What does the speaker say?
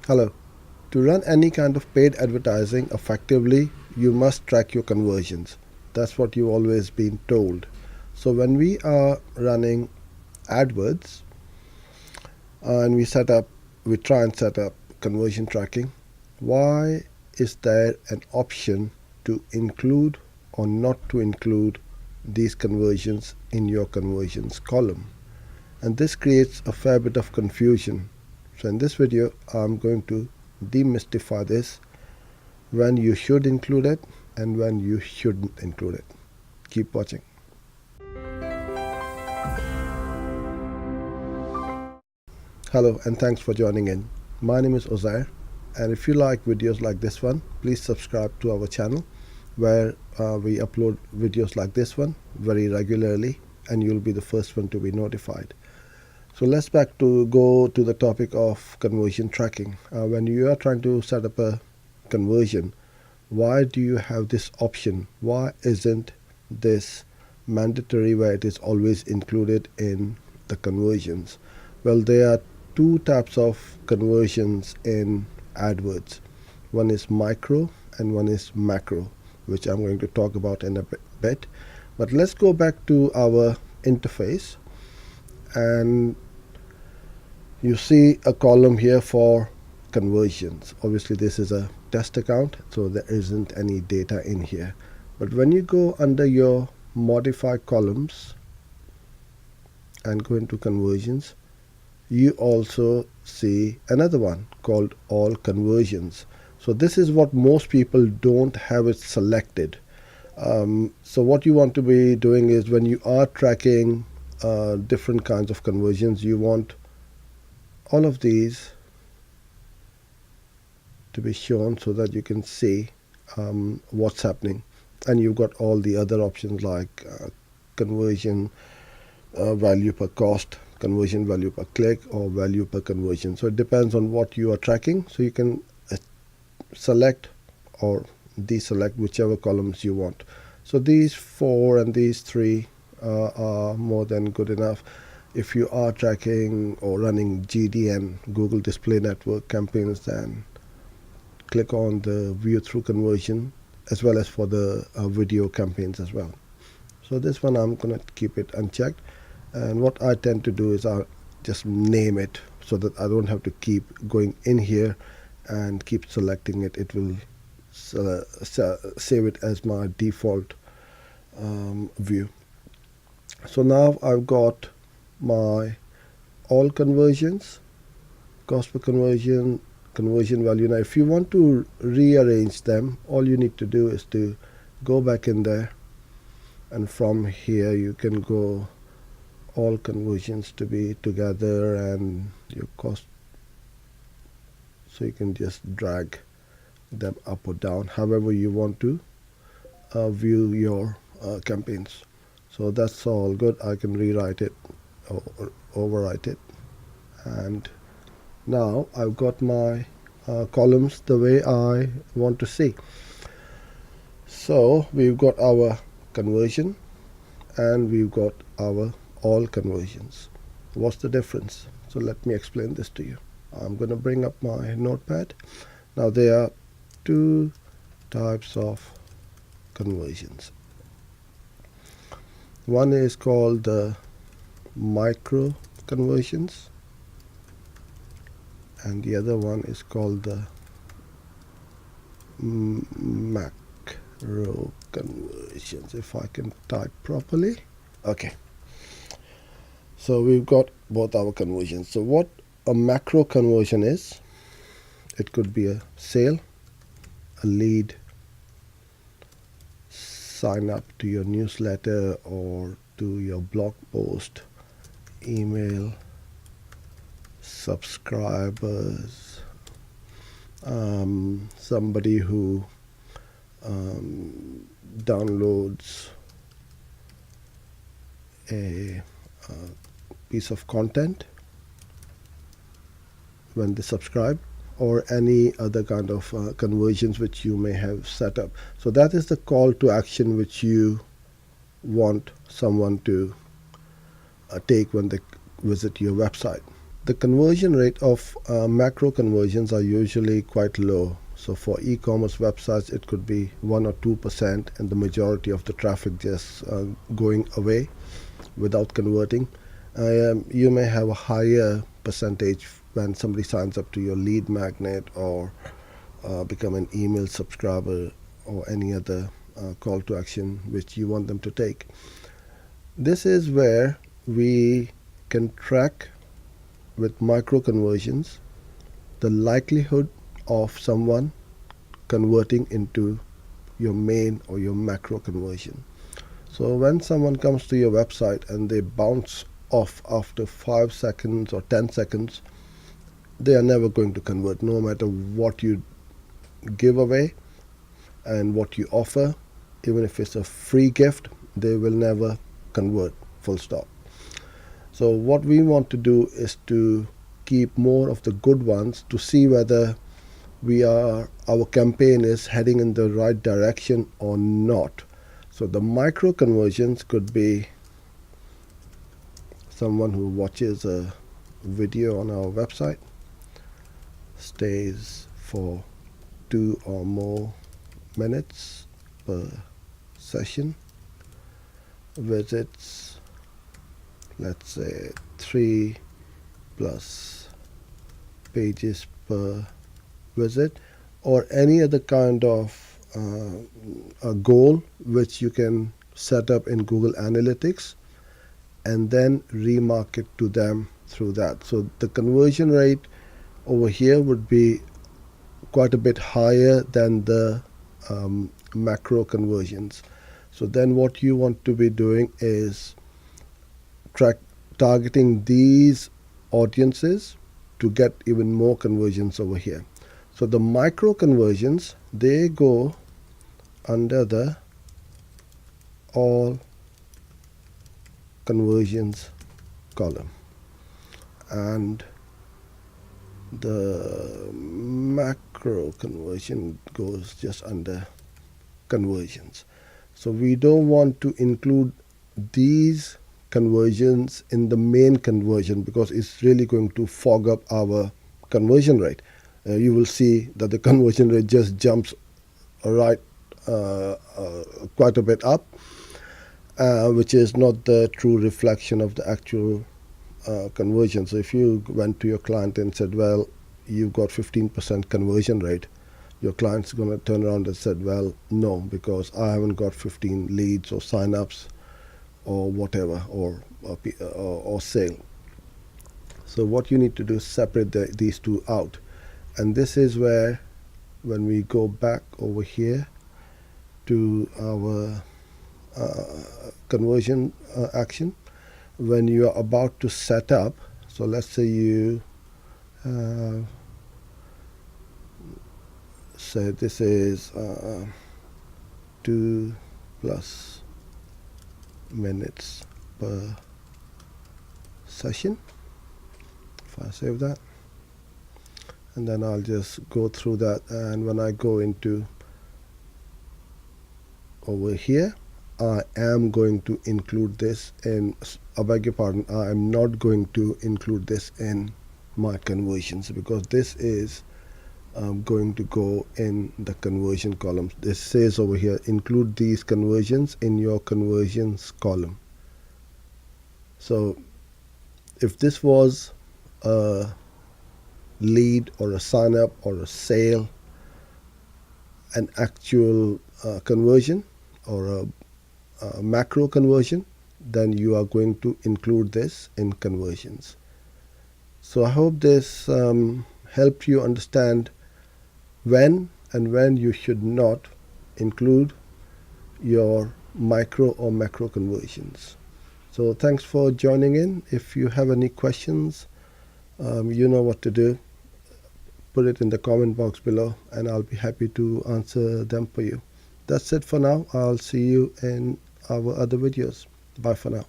Hello. To run any kind of paid advertising effectively, you must track your conversions. That's what you've always been told. So when we are running Adwords and we try and set up conversion tracking, why is there an option to include or not to include these conversions in your conversions column? And this creates a fair bit of confusion. So in this video, I'm going to demystify this, when you should include it and when you shouldn't include it. Keep watching. Hello and thanks for joining in. My name is Uzair, and if you like videos like this one, please subscribe to our channel where we upload videos like this one very regularly, and you'll be the first one to be notified. So let's go to the topic of conversion tracking. When you are trying to set up a conversion, why do you have this option? Why isn't this mandatory where it is always included in the conversions? Well, there are two types of conversions in AdWords. One is micro and one is macro, which I'm going to talk about in a bit. But let's go back to our interface, and you see a column here for conversions. Obviously this is a test account, so there isn't any data in here. But when you go under your modify columns and go into conversions, you also see another one called all conversions. So this is what most people don't have it selected. So what you want to be doing is, when you are tracking different kinds of conversions, you want all of these to be shown so that you can see what's happening. And you've got all the other options like conversion value per cost, conversion value per click, or value per conversion. So it depends on what you are tracking. So you can select or deselect whichever columns you want. So these four and these three are more than good enough. If you are tracking or running GDN, Google Display Network campaigns, then click on the view through conversion, as well as for the video campaigns as well. So this one I'm going to keep it unchecked, and what I tend to do is I'll just name it so that I don't have to keep going in here and keep selecting it. It will save it as my default view. So now I've got my all conversions, cost per conversion, conversion value. Now if you want to rearrange them, all you need to do is to go back in there, and from here you can go all conversions to be together and your cost. So you can just drag them up or down however you want to view your campaigns. So that's all good. I can rewrite it or overwrite it, and now I've got my columns the way I want to see. So we've got our conversion and we've got our all conversions. What's the difference? So let me explain this to you. I'm going to bring up my notepad. Now there are two types of conversions. One is called the micro conversions, and the other one is called the macro conversions, if I can type properly. Okay, so we've got both our conversions. So what a macro conversion is, it could be a sale, a lead, sign up to your newsletter or to your blog post, email, subscribers, somebody who downloads a piece of content when they subscribe, or any other kind of conversions which you may have set up. So that is the call to action which you want someone to take when they visit your website. The conversion rate of macro conversions are usually quite low. So for e-commerce websites, it could be 1 or 2%, and the majority of the traffic just going away without converting. You may have a higher percentage when somebody signs up to your lead magnet or become an email subscriber or any other call to action which you want them to take. This is where we can track with micro conversions the likelihood of someone converting into your main or your macro conversion. So when someone comes to your website and they bounce off after 5 seconds or 10 seconds, they are never going to convert, no matter what you give away and what you offer. Even if it's a free gift, they will never convert, full stop. So what we want to do is to keep more of the good ones to see whether our campaign is heading in the right direction or not. So the micro conversions could be someone who watches a video on our website, stays for 2 or more minutes per session, visits, let's say 3+ pages per visit, or any other kind of a goal which you can set up in Google Analytics and then remarket to them through that. So the conversion rate over here would be quite a bit higher than the macro conversions. So then what you want to be doing is targeting these audiences to get even more conversions over here. So the micro conversions, they go under the all conversions column, and the macro conversion goes just under conversions. So we don't want to include these conversions in the main conversion because it's really going to fog up our conversion rate. You will see that the conversion rate just jumps right quite a bit up, which is not the true reflection of the actual conversion. So if you went to your client and said, well, you've got 15% conversion rate, your client's going to turn around and said, well, no, because I haven't got 15 leads or sign-ups or whatever, or sale. So what you need to do is separate these two out. And this is where, when we go back over here to our conversion action, when you are about to set up, so let's say you say this is 2+ minutes per session. If I save that, and then I'll just go through that, and when I go into over here, I am going to include this in, I beg your pardon, I am not going to include this in my conversions because this is going to go in the conversion column. This says over here, include these conversions in your conversions column. So if this was a lead or a sign up or a sale, an actual conversion or a macro conversion, then you are going to include this in conversions. So I hope this helped you understand when you should not include your micro or macro conversions. So thanks for joining in. If you have any questions, you know what to do. Put it in the comment box below and I'll be happy to answer them for you. That's it for now. I'll see you in our other videos. Bye for now.